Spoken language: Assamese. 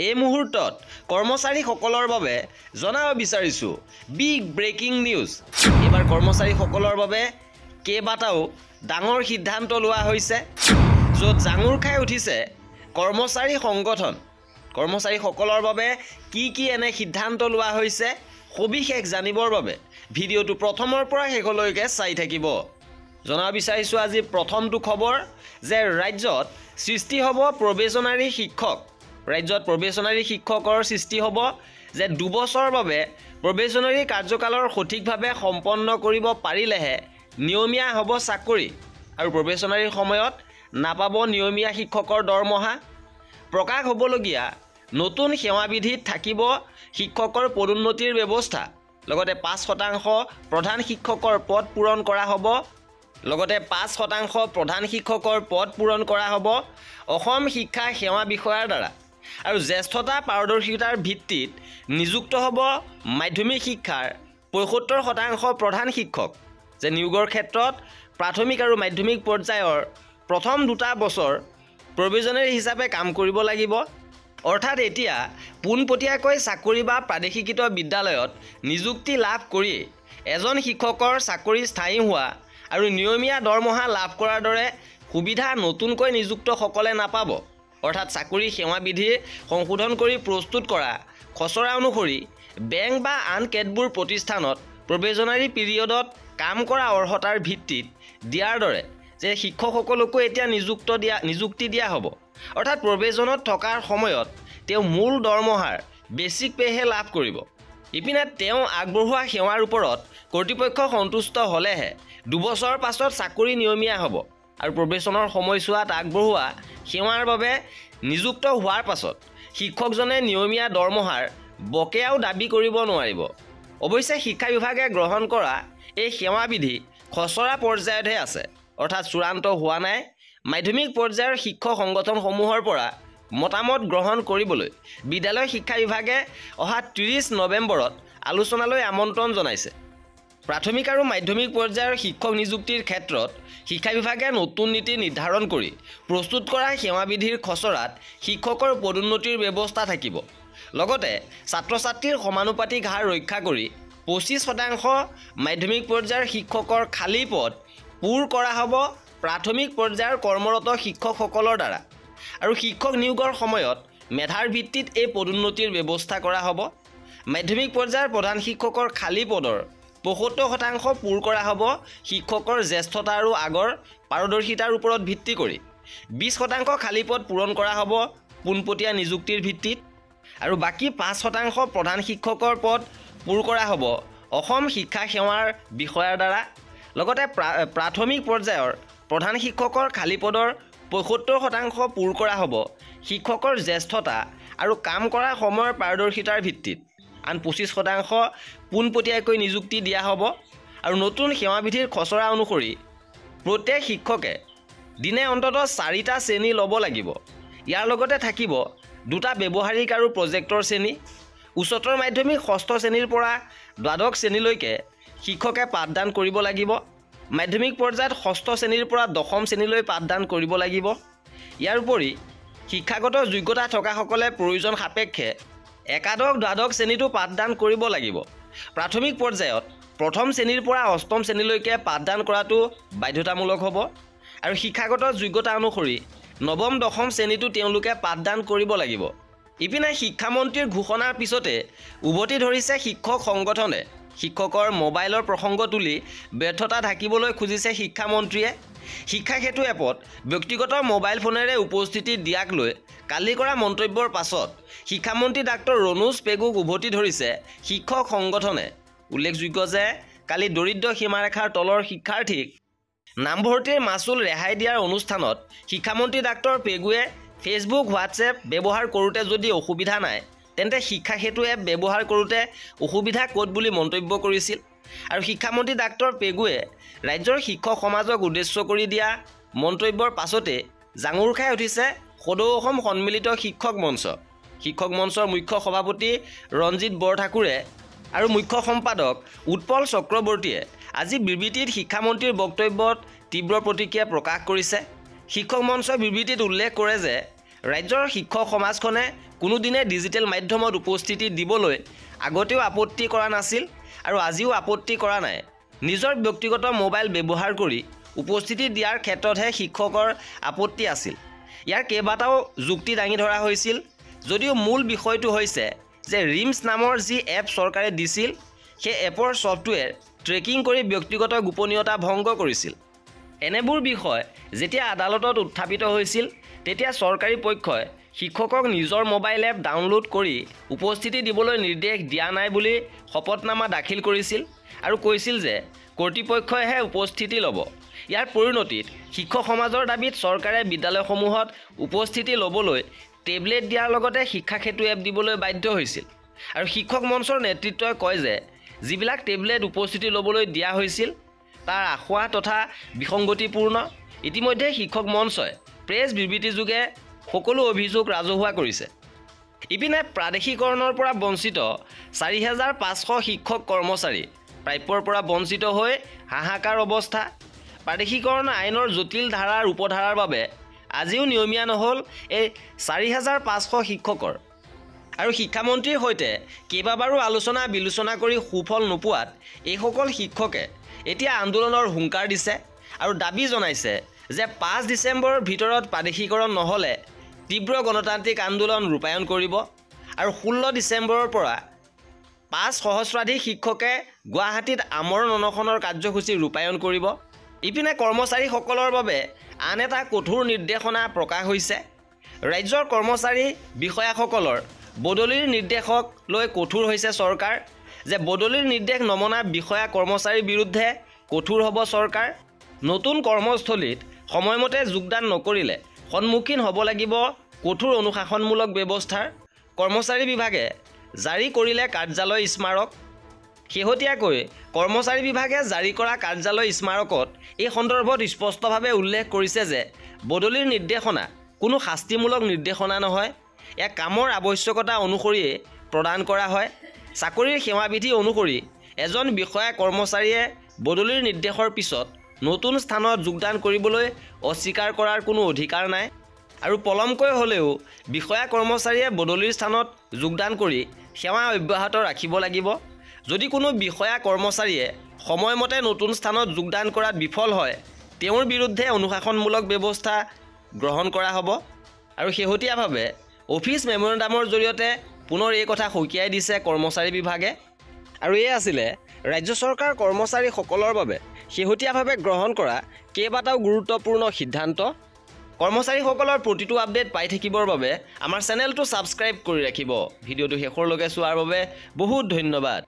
এই মুহূৰ্তত কৰ্মচাৰীসকলৰ বাবে জনাব বিচাৰিছোঁ বিগ ব্ৰেকিং নিউজ। এইবাৰ কৰ্মচাৰীসকলৰ বাবে কেইবাটাও ডাঙৰ সিদ্ধান্ত লোৱা হৈছে, য'ত জাঙুৰ খাই উঠিছে কৰ্মচাৰী সংগঠন। কৰ্মচাৰীসকলৰ বাবে কি এনে সিদ্ধান্ত লোৱা হৈছে সবিশেষ জানিবৰ বাবে ভিডিঅ'টো প্ৰথমৰ পৰা শেষলৈকে চাই থাকিব। জনাব বিচাৰিছোঁ আজি প্ৰথমটো খবৰ যে ৰাজ্যত সৃষ্টি হ'ব প্ৰবেশনাৰী শিক্ষক। ৰাজ্যত প্ৰবেশনাৰী শিক্ষকৰ সৃষ্টি হ'ব যে 2 বছৰৰ বাবে প্ৰবেশনাৰী কাৰ্যকালৰ সঠিকভাৱে সম্পন্ন কৰিব পাৰিলেহে নিয়মীয়া হ'ব চাকৰি, আৰু প্ৰবেশনাৰীৰ সময়ত নাপাব নিয়মীয়া শিক্ষকৰ দৰমহা। প্ৰকাশ হ'বলগীয়া নতুন সেৱাবিধিত থাকিব শিক্ষকৰ পদোন্নতিৰ ব্যৱস্থা। লগতে 5% প্ৰধান শিক্ষকৰ পদ পূৰণ কৰা হ'ব। অসম শিক্ষা সেৱা বিষয়াৰ দ্বাৰা। আৰু জ্যেষ্ঠতা পাৰদৰ্শিতাৰ ভিত্তিত নিযুক্ত হ'ব মাধ্যমিক শিক্ষাৰ 75% প্ৰধান শিক্ষক। যে নিয়োগৰ ক্ষেত্ৰত প্ৰাথমিক আৰু মাধ্যমিক পৰ্যায়ৰ প্ৰথম 2টা বছৰ প্ৰবেশনাৰী হিচাপে কাম কৰিব লাগিব। অৰ্থাৎ এতিয়া পোনপটীয়াকৈ চাকৰি বা প্ৰাদেশিকৃত বিদ্যালয়ত নিযুক্তি লাভ কৰি এজন শিক্ষকৰ চাকৰি স্থায়ী হোৱা আৰু নিয়মীয়া দৰমহা লাভ কৰাৰ দৰে সুবিধা নতুনকৈ নিযুক্তসকলে নাপাব। অৰ্থাৎ চাকৰি সেৱাবিধি সংশোধন কৰি প্ৰস্তুত কৰা খচৰা অনুসৰি বেংক বা আন কেতবোৰ প্ৰতিষ্ঠানত প্ৰবেশনাৰী পিৰিয়ডত কাম কৰা অৰ্হতাৰ ভিত্তিত দিয়াৰ দৰে যে শিক্ষকসকলকো এতিয়া নিযুক্তি দিয়া হ'ব। অৰ্থাৎ প্ৰবেশনত থকাৰ সময়ত তেওঁ মূল দৰমহাৰ বেছিক পেহে লাভ কৰিব। ইপিনে তেওঁ আগবঢ়োৱা সেৱাৰ ওপৰত কৰ্তৃপক্ষ সন্তুষ্ট হ'লেহে 2 বছৰৰ পাছত চাকৰি নিয়মীয়া হ'ব, আৰু প্ৰবেশনৰ সময়ছোৱাত আগবঢ়োৱা সেৱাৰ বাবে নিযুক্ত হোৱাৰ পাছত শিক্ষকজনে নিয়মীয়া দৰমহাৰ বকেয়াও দাবী কৰিব নোৱাৰিব। অৱশ্যে শিক্ষা বিভাগে গ্ৰহণ কৰা এই সেৱাবিধি খচৰা পৰ্যায়তহে আছে, অৰ্থাৎ চূড়ান্ত হোৱা নাই। মাধ্যমিক পৰ্যায়ৰ শিক্ষক সংগঠনসমূহৰ পৰা মতামত গ্ৰহণ কৰিবলৈ বিদ্যালয় শিক্ষা বিভাগে অহা 30 নৱেম্বৰত আলোচনালৈ আমন্ত্ৰণ জনাইছে। প্ৰাথমিক আৰু মাধ্যমিক পৰ্যায়ৰ শিক্ষক নিযুক্তিৰ ক্ষেত্ৰত শিক্ষা বিভাগে নতুন নীতি নিৰ্ধাৰণ কৰি প্ৰস্তুত কৰা সেৱাবিধিৰ খচৰাত শিক্ষকৰ পদোন্নতিৰ ব্যৱস্থা থাকিব। লগতে ছাত্ৰ ছাত্ৰীৰ সমানুপাতিক হাৰ ৰক্ষা কৰি 25% মাধ্যমিক পৰ্যায়ৰ শিক্ষকৰ খালী পদ পূৰ কৰা হ'ব প্ৰাথমিক পৰ্যায়ৰ কৰ্মৰত শিক্ষকসকলৰ দ্বাৰা। আৰু শিক্ষক নিয়োগৰ সময়ত মেধাৰ ভিত্তিত এই পদোন্নতিৰ ব্যৱস্থা কৰা হ'ব। মাধ্যমিক পৰ্যায়ৰ প্ৰধান শিক্ষকৰ খালী পদৰ 75% পূৰ কৰা হ'ব শিক্ষকৰ জ্যেষ্ঠতা আৰু আগৰ পাৰদৰ্শিতাৰ ওপৰত ভিত্তি কৰি। 20% খালী পদ পূৰণ কৰা হ'ব পোনপটীয়া নিযুক্তিৰ ভিত্তিত, আৰু বাকী 5% প্ৰধান শিক্ষকৰ পদ পূৰ কৰা হ'ব অসম শিক্ষা সেৱাৰ বিষয়াৰ দ্বাৰা। লগতে প্ৰাথমিক পৰ্যায়ৰ প্ৰধান শিক্ষকৰ খালী পদৰ 75% পূৰ কৰা হ'ব শিক্ষকৰ জ্যেষ্ঠতা আৰু কাম কৰা সময়ৰ পাৰদৰ্শিতাৰ ভিত্তিত। আন 25% পোনপটীয়াকৈ নিযুক্তি দিয়া হ'ব। আৰু নতুন সেৱাবিধিৰ খচৰা অনুসৰি প্ৰত্যেক শিক্ষকে দিনে অন্ততঃ 4টা শ্ৰেণী ল'ব লাগিব। ইয়াৰ লগতে থাকিব 2টা ব্যৱহাৰিক আৰু প্ৰজেক্টৰ শ্ৰেণী। উচ্চতৰ মাধ্যমিক 6ষ্ঠ শ্ৰেণীৰ পৰা দ্বাদশ শ্ৰেণীলৈকে শিক্ষকে পাঠদান কৰিব লাগিব। মাধ্যমিক পৰ্যায়ত 6ষ্ঠ শ্ৰেণীৰ পৰা 10ম শ্ৰেণীলৈ পাঠদান কৰিব লাগিব। ইয়াৰ উপৰি শিক্ষাগত যোগ্যতা থকাসকলে প্ৰয়োজন সাপেক্ষে একাদশ দ্বাদশ শ্ৰেণীতো পাঠদান কৰিব লাগিব। প্ৰাথমিক পৰ্যায়ত 1ম শ্ৰেণীৰ পৰা 8ম শ্ৰেণীলৈকে পাঠদান কৰাটো বাধ্যতামূলক হ'ব, আৰু শিক্ষাগত যোগ্যতা অনুসৰি 9ম 10ম শ্ৰেণীতো তেওঁলোকে পাঠদান কৰিব লাগিব। ইপিনে শিক্ষামন্ত্ৰীৰ ঘোষণাৰ পিছতে উভতি ধৰিছে শিক্ষক সংগঠনে। শিক্ষকৰ মোবাইলৰ প্ৰসংগ তুলি ব্যৰ্থতা ঢাকিবলৈ খুজিছে শিক্ষামন্ত্ৰীয়ে। শিক্ষা সেতু এপত ব্যক্তিগত মোবাইল ফোনেৰে উপস্থিতি দিয়াক লৈ কালি কৰা মন্তব্যৰ পাছত শিক্ষামন্ত্ৰী ডাক্তৰ ৰণোজ পেগুক উভতি ধৰিছে শিক্ষক সংগঠনে। উল্লেখযোগ্য যে কালি দৰিদ্ৰ সীমাৰেখাৰ তলৰ শিক্ষাৰ্থীক নামভৰ্তিৰ মাচুল ৰেহাই দিয়াৰ অনুষ্ঠানত শিক্ষামন্ত্ৰী ডাক্তৰ পেগুৱে ফেচবুক হোৱাটছএপ ব্যৱহাৰ কৰোঁতে যদি অসুবিধা নাই তেন্তে শিক্ষা সেতু এপ ব্যৱহাৰ কৰোঁতে অসুবিধা ক'ত বুলি মন্তব্য কৰিছিল। আৰু শিক্ষামন্ত্ৰী ডাক্তৰ পেগুৱে ৰাজ্যৰ শিক্ষক সমাজক উদ্দেশ্য কৰি দিয়া মন্তব্যৰ পাছতে জাঙুৰ খাই উঠিছে সদৌ অসম সন্মিলিত শিক্ষক মঞ্চ। শিক্ষক মঞ্চৰ মুখ্য সভাপতি ৰঞ্জিত বৰঠাকুৰে আৰু মুখ্য সম্পাদক উৎপল চক্ৰৱৰ্তীয়ে আজি বিবৃতিত শিক্ষামন্ত্ৰীৰ বক্তব্যত তীব্ৰ প্ৰতিক্ৰিয়া প্ৰকাশ কৰিছে। শিক্ষক মঞ্চৰ বিবৃতিত উল্লেখ কৰে যে ৰাজ্যৰ শিক্ষক সমাজখনে কোনোদিনে ডিজিটেল মাধ্যমত উপস্থিতি দিবলৈ আগতেও আপত্তি কৰা নাছিল আৰু আজিও আপত্তি কৰা নাই। নিজৰ ব্যক্তিগত মোবাইল ব্যৱহাৰ কৰি উপস্থিতি দিয়াৰ ক্ষেত্ৰতহে শিক্ষকৰ আপত্তি আছিল। ইয়াৰ কেইবাটাও যুক্তি দাঙি ধৰা হৈছিল, যদিও মূল বিষয়টো হৈছে যে ৰিমছ নামৰ যি এপ চৰকাৰে দিছিল, সেই এপৰ ছফ্টৱেৰ ট্ৰেকিং কৰি ব্যক্তিগত গোপনীয়তা ভংগ কৰিছিল। এনেবোৰ বিষয় যেতিয়া আদালতত উত্থাপিত হৈছিল, তেতিয়া চৰকাৰী পক্ষই শিক্ষকক নিজৰ মোবাইল এপ ডাউনলোড কৰি উপস্থিতি দিবলৈ নিৰ্দেশ দিয়া নাই বুলি শপতনামা দাখিল কৰিছিল আৰু কৈছিল যে কৰ্তৃপক্ষইহে উপস্থিতি ল'ব। ইয়াৰ পৰিণতিত শিক্ষক সমাজৰ দাবীত চৰকাৰে বিদ্যালয়সমূহত উপস্থিতি ল'বলৈ টেবলেট দিয়াৰ লগতে শিক্ষা সেতু এপ দিবলৈ বাধ্য হৈছিল। আৰু শিক্ষক মঞ্চৰ নেতৃত্বই কয় যে যিবিলাক টেবলেট উপস্থিতি ল'বলৈ দিয়া হৈছিল তাৰ আখোৱা তথা বিসংগতিপূৰ্ণ। ইতিমধ্যে শিক্ষক মঞ্চই প্ৰেছ বিবৃতিযোগে সকলো অভিযোগ ৰাজহুৱা কৰিছে। ইপিনে প্ৰাদেশিকৰণৰ পৰা বঞ্চিত ৪৫০০ শিক্ষক কৰ্মচাৰী প্ৰাপ্যৰ পৰা বঞ্চিত হৈ হাহাকাৰ অৱস্থা। প্ৰাদেশিকৰণ আইনৰ জটিল ধাৰাৰ উপধাৰাৰ বাবে আজিও নিয়মীয়া নহ'ল এই ৪৫০০ শিক্ষকৰ। আৰু শিক্ষামন্ত্ৰীৰ সৈতে কেইবাবাৰো আলোচনা বিলোচনা কৰি সুফল নোপোৱাত এইসকল শিক্ষকে এতিয়া আন্দোলনৰ হুংকাৰ দিছে আৰু দাবী জনাইছে যে ৫ ডিচেম্বৰৰ ভিতৰত প্ৰাদেশিকৰণ নহ'লে তীব্ৰ গণতান্ত্ৰিক আন্দোলন ৰূপায়ণ কৰিব। আৰু ১৬ ডিচেম্বৰৰ পৰা ৫ সহস্ৰাধিক শিক্ষকে গুৱাহাটীত আমৰণ অনশনৰ কাৰ্যসূচী ৰূপায়ণ কৰিব। ইপিনে কৰ্মচাৰীসকলৰ বাবে আন এটা কঠোৰ নিৰ্দেশনা প্ৰকাশ হৈছে। ৰাজ্যৰ কৰ্মচাৰী বিষয়াসকলৰ বদলিৰ নিৰ্দেশক লৈ কঠোৰ হৈছে চৰকাৰ, যে বদলিৰ নিৰ্দেশ নমনা বিষয়া কৰ্মচাৰীৰ বিৰুদ্ধে কঠোৰ হ'ব চৰকাৰ। নতুন কৰ্মস্থলীত সময়মতে যোগদান নকৰিলে সন্মুখীন হ'ব লাগিব কঠোৰ অনুশাসনমূলক ব্যৱস্থাৰ। কৰ্মচাৰী বিভাগে জাৰি কৰিলে কাৰ্যালয় স্মাৰক। শেহতীয়াকৈ কৰ্মচাৰী বিভাগে জাৰি কৰা কাৰ্যালয় স্মাৰকত এই সন্দৰ্ভত স্পষ্টভাৱে উল্লেখ কৰিছে যে বদলিৰ নিৰ্দেশনা কোনো শাস্তিমূলক নিৰ্দেশনা নহয়, ইয়াক কামৰ আৱশ্যকতা অনুসৰিয়ে প্ৰদান কৰা হয়। চাকৰিৰ সেৱাবিধি অনুসৰি এজন বিষয়া কৰ্মচাৰীয়ে বদলিৰ নিৰ্দেশৰ পিছত নতুন স্থানত যোগদান কৰিবলৈ অস্বীকাৰ কৰাৰ কোনো অধিকাৰ নাই। আৰু পলমকৈ হ'লেও বিষয়া কৰ্মচাৰীয়ে বদলিৰ স্থানত যোগদান কৰি সেৱা অব্যাহত ৰাখিব লাগিব। যদি কোনো বিষয়া কৰ্মচাৰীয়ে সময়মতে নতুন স্থানত যোগদান কৰাত বিফল হয়, তেওঁৰ বিৰুদ্ধে অনুশাসনমূলক ব্যৱস্থা গ্ৰহণ কৰা হ'ব। আৰু শেহতীয়াভাৱে অফিচ মেমৰেণ্ডামৰ জৰিয়তে পুনৰ এই কথা সকীয়াই দিছে কৰ্মচাৰী বিভাগে। আৰু এই আছিলে ৰাজ্য চৰকাৰ কৰ্মচাৰীসকলৰ বাবে শেহতীয়াভাৱে গ্ৰহণ কৰা কেইবাটাও গুৰুত্বপূৰ্ণ সিদ্ধান্ত। কৰ্মচাৰীসকলৰ প্ৰতিটো আপডেট পাই থাকিবৰ বাবে আমাৰ চেনেলটো ছাবস্ক্ৰাইব কৰি ৰাখিব। ভিডিঅ'টো শেষৰলৈকে চোৱাৰ বাবে বহুত ধন্যবাদ।